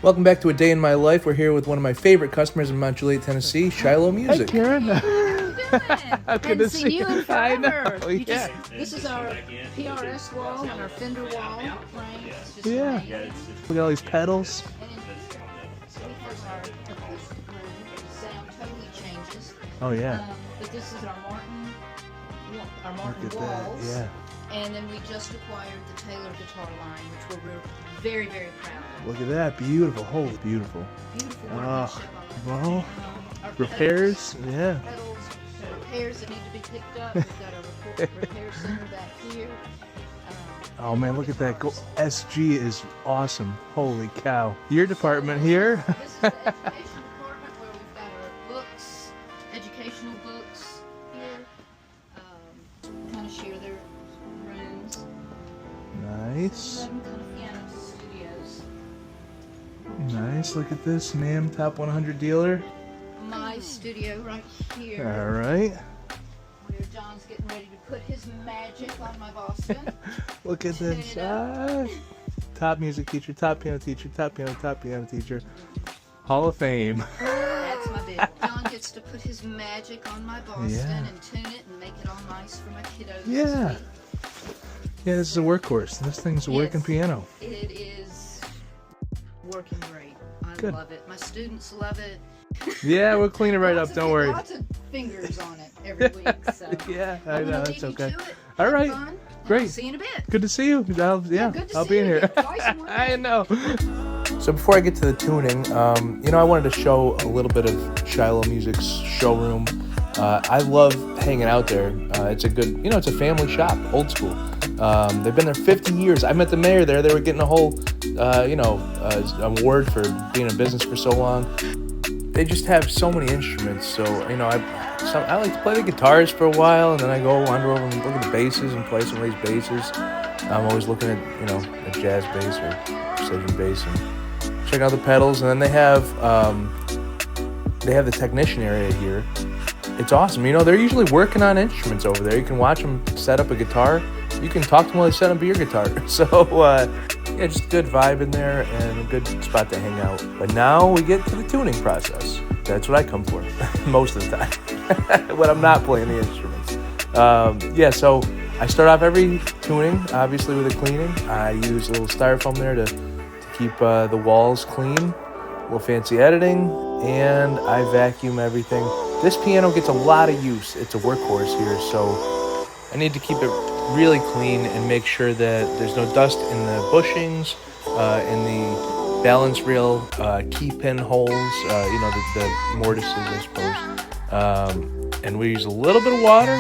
Welcome back to A Day in My Life. We're here with one of my favorite customers in Mount Juliet, Tennessee, Shiloh Hey, Music. Karen. How you doing? Good to see you in you. I forever. know. You Yeah. this is our PRS wall and our fender wall frame. It's just Yeah. amazing. Look at all these pedals. And because our sound totally changes. Oh yeah. But this is our Martin Look at walls. that. Yeah. And then we just acquired the Taylor guitar line, which we're very, very proud of. Look at that. Beautiful. Holy beautiful. Beautiful Oh, workmanship on well, the our repairs. Yeah. pedals, repairs that need to be picked up. We've got a repair center back here. Oh man, look at that. SG is awesome. Holy cow. Your department here. This is the education department where we've got our books, educational books here. Kind of share their rooms. Nice. Kind of piano studios. Nice. Look at this. NAMM Top 100 dealer. My studio right here, All right. where John's getting ready to put his magic on my Boston. Look at this. Top music teacher, top piano teacher, top piano teacher. Hall of Fame. That's my big one. John gets to put his magic on my Boston Yeah. and tune it and make it all nice for my kiddos. Yeah. to see. Yeah, this is a workhorse. This thing's a working Yes. piano. It is working great. I Good. love it. My students love it. Yeah, we'll clean it right up. Don't worry. Lots of fingers on it every week. So Yeah, I I'm know. gonna That's leave you okay. to it. All Have right. fun, and Great. I'll see you in a bit. Good to see you. good to I'll see be in you here. again, twice in one I day. know. So before I get to the tuning, I wanted to show a little bit of Shiloh Music's showroom. I love hanging out there. It's a good, it's a family shop, old school. They've been there 50 years. I met the mayor there. They were getting a whole, award for being in business for so long. They just have so many instruments. So, I like to play the guitars for a while, and then I go wander over and look at the basses and play some of these basses. I'm always looking at, a jazz bass or precision bass and check out the pedals. And then they have the technician area here. It's awesome. They're usually working on instruments over there. You can watch them set up a guitar. You can talk to them while they set up your guitar. So, just good vibe in there and a good spot to hang out. But now we get to the tuning process. That's what I come for most of the time when I'm not playing the instruments. So I start off every tuning, obviously, with a cleaning. I use a little styrofoam there to keep the walls clean, a little fancy editing, and I vacuum everything. This piano gets a lot of use. It's a workhorse here, so I need to keep it really clean and make sure that there's no dust in the bushings, in the balance rail, key pin holes, the mortises, I suppose. And we use a little bit of water,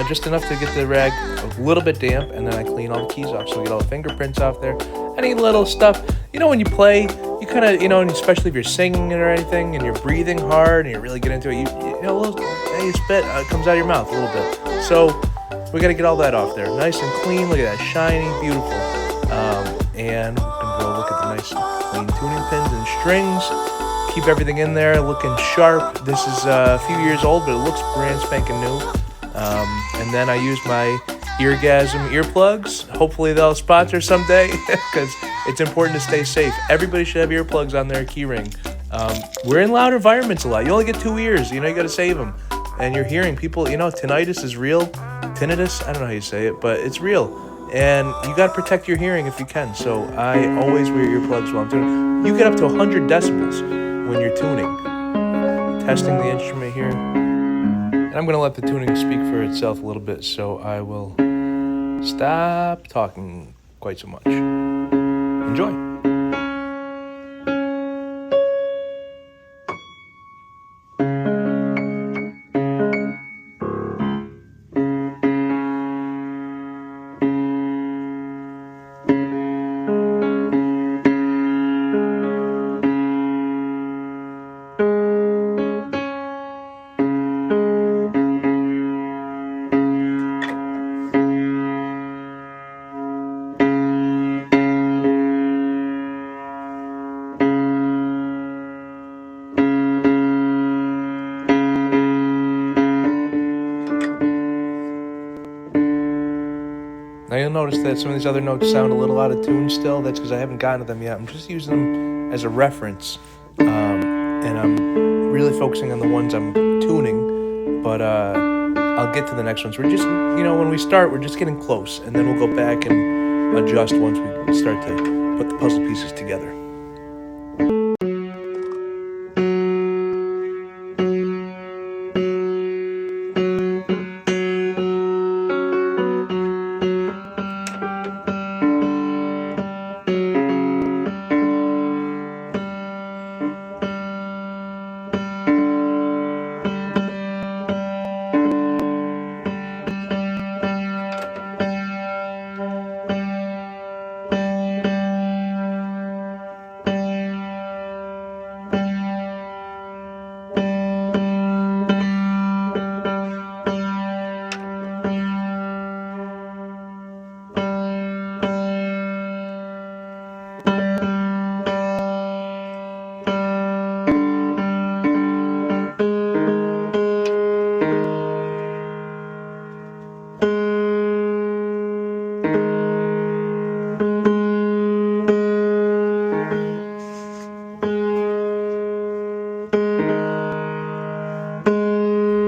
just enough to get the rag a little bit damp, and then I clean all the keys off so we get all the fingerprints off there. Any little stuff, when you play, you kind of, and especially if you're singing or anything and you're breathing hard and you really get into it, a little spit comes out of your mouth a little bit. So we got to get all that off there. Nice and clean. Look at that. Shiny, beautiful. And we're going to go look at the nice clean tuning pins and strings. Keep everything in there looking sharp. This is a few years old, but it looks brand spanking new. And then I use my Eargasm earplugs. Hopefully they'll sponsor someday because it's important to stay safe. Everybody should have earplugs on their keyring. We're in loud environments a lot. You only get 2 ears. You got to save them. And you're hearing people, tinnitus is real. Tinnitus, I don't know how you say it, but it's real. And you got to protect your hearing if you can. So I always wear earplugs while I'm tuning. You get up to 100 decibels when you're tuning. Testing the instrument here. And I'm going to let the tuning speak for itself a little bit, so I will stop talking quite so much. Enjoy. Now you'll notice that some of these other notes sound a little out of tune still. That's because I haven't gotten to them yet. I'm just using them as a reference, and I'm really focusing on the ones I'm tuning, but I'll get to the next ones. We're just, when we start, we're just getting close, and then we'll go back and adjust once we start to put the puzzle pieces together.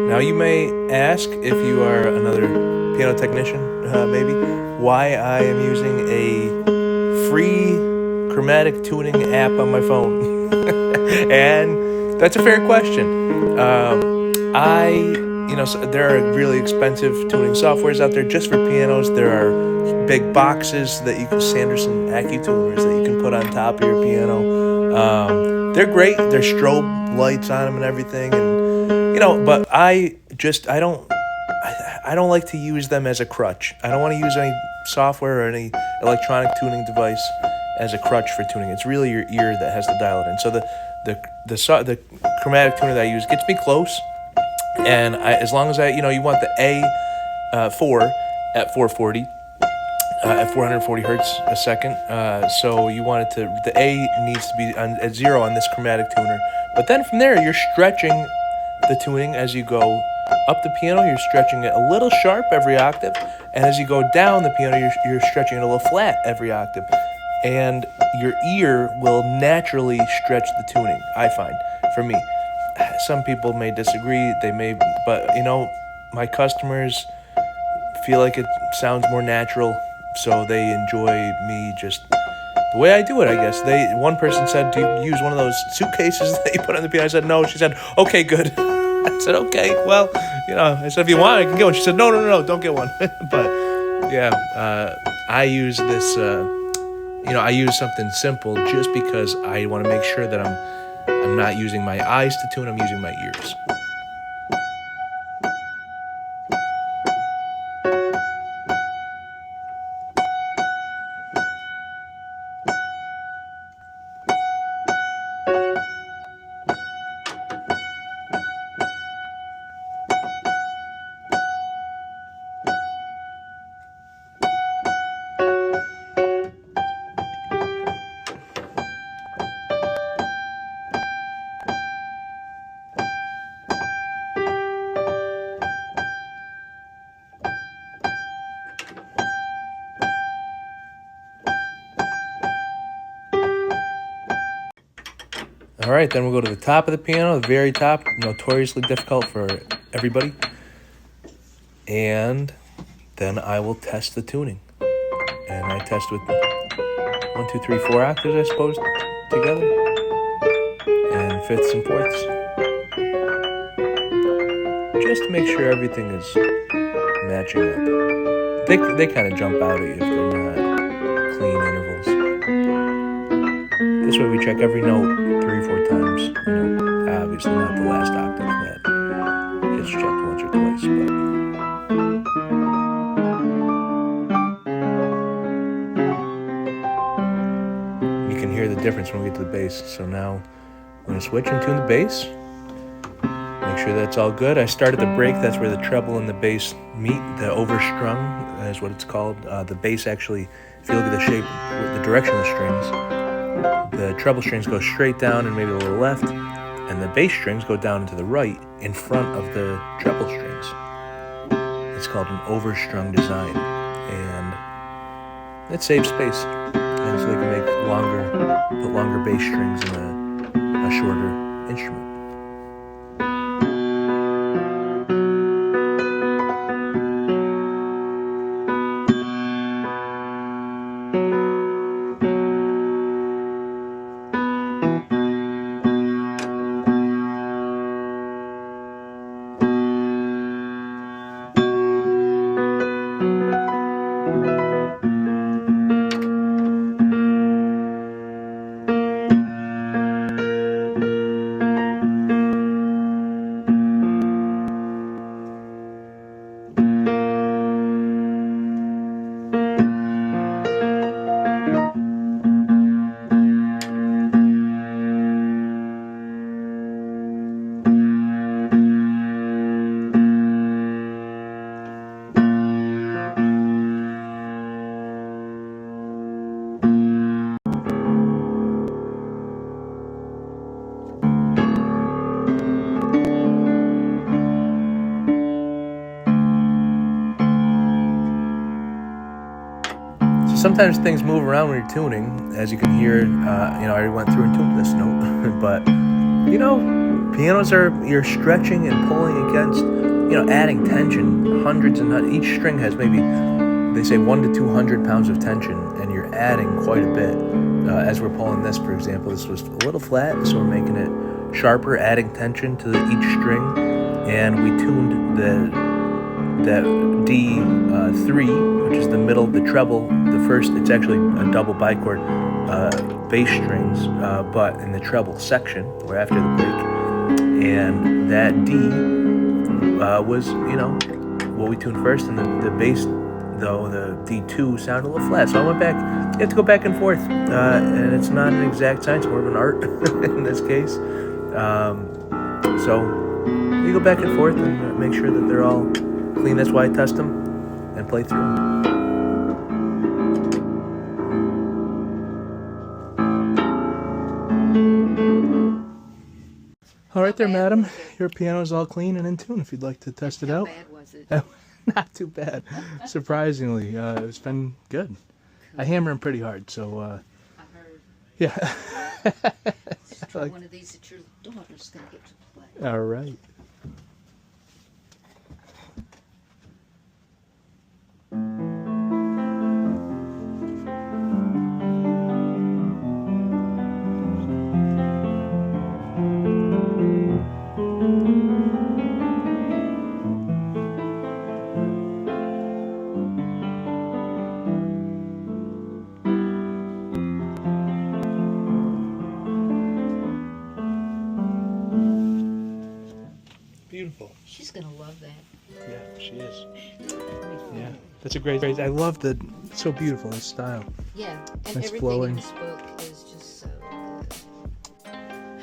Now you may ask, if you are another piano technician, maybe, why I am using a free chromatic tuning app on my phone. And that's a fair question. There are really expensive tuning softwares out there just for pianos. There are big boxes that you can, Sanderson AccuTuners, that you can put on top of your piano. They're great. There's strobe lights on them and everything, and but I don't like to use them as a crutch. I don't want to use any software or any electronic tuning device as a crutch for tuning. It's really your ear that has to dial it in. So the chromatic tuner that I use gets me close, and as long as you want the A4 at 440. At 440 hertz a second, so you want it to. The A needs to be at 0 on this chromatic tuner. But then from there, you're stretching the tuning as you go up the piano. You're stretching it a little sharp every octave, and as you go down the piano, you're stretching it a little flat every octave, and your ear will naturally stretch the tuning. I find, for me, some people may disagree. But my customers feel like it sounds more natural, so they enjoy me just the way I do it, I guess. One person said, "Do you use one of those suitcases that you put on the piano?" I said, "No." She said, "Okay, good." I said, "Okay, well, I said, if you want, I can get one." She said, No, don't get one." But yeah, I use this, I use something simple just because I want to make sure that I'm not using my eyes to tune, I'm using my ears. All right, then we'll go to the top of the piano, the very top, notoriously difficult for everybody. And then I will test the tuning. And I test with 1, 2, 3, 4 octaves, I suppose, together. And fifths and fourths. Just to make sure everything is matching up. They kind of jump out at you if they're not clean intervals. This way we check every note 3 or 4 times. Obviously not the last octave that gets checked once or twice, but you can hear the difference when we get to the bass. So now I'm going to switch and tune the bass. Make sure that's all good. I start at the break. That's where the treble and the bass meet. The overstrung is what it's called. The bass actually, if you look at the shape, the direction of the strings, the treble strings go straight down and maybe a little left, and the bass strings go down and to the right in front of the treble strings. It's called an overstrung design, and it saves space. and so they can put longer bass strings in a shorter instrument. Sometimes things move around when you're tuning, as you can hear. I already went through and tuned this note, but pianos you're stretching and pulling against, adding tension, hundreds and hundreds. Each string has maybe, they say 100 to 200 pounds of tension, and you're adding quite a bit. As we're pulling this, for example, this was a little flat, so we're making it sharper, adding tension to each string, and we tuned that D3, which is the middle, the treble, the first, it's actually a double bichord bass strings, but in the treble section, or after the break. And that D was, what we tuned first, and the bass, though, the D2 sounded a little flat. So I went back, you have to go back and forth, and it's not an exact science, more of an art in this case. So you go back and forth and make sure that they're all clean. That's why I test them and play through them. All right there, madam. Your piano's all clean and in tune if you'd like to test it out. How bad was it? Not too bad. Surprisingly, it's been good. I hammer him pretty hard, so I heard. yeah. Try one of these that your daughter's going to get to play. All right. Beautiful. She's going to love that. Yeah, she is. Yeah, that's a great. I love the. It's so beautiful. His style. Yeah, and Nice everything flowing. in this book is just so good.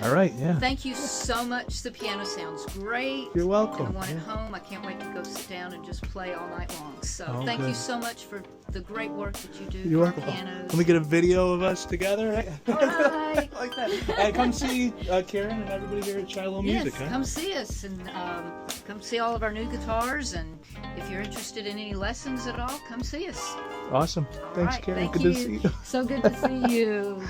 All right. Yeah. Thank you so much. The piano sounds great. You're welcome. And I want it Yeah. home. I can't wait to go sit down and just play all night long. So Oh, thank you good. so much for the great work that you do You're for welcome. pianos. Let me get a video of us together. Right? All right. Like that. And come see Karen and everybody here at Shiloh Yes, Music. Huh? come see us and come see all of our new guitars. And if you're interested in any lessons at all, come see us. Awesome. Thanks, All right, Karen. thank Good you. to see you. So good to see you.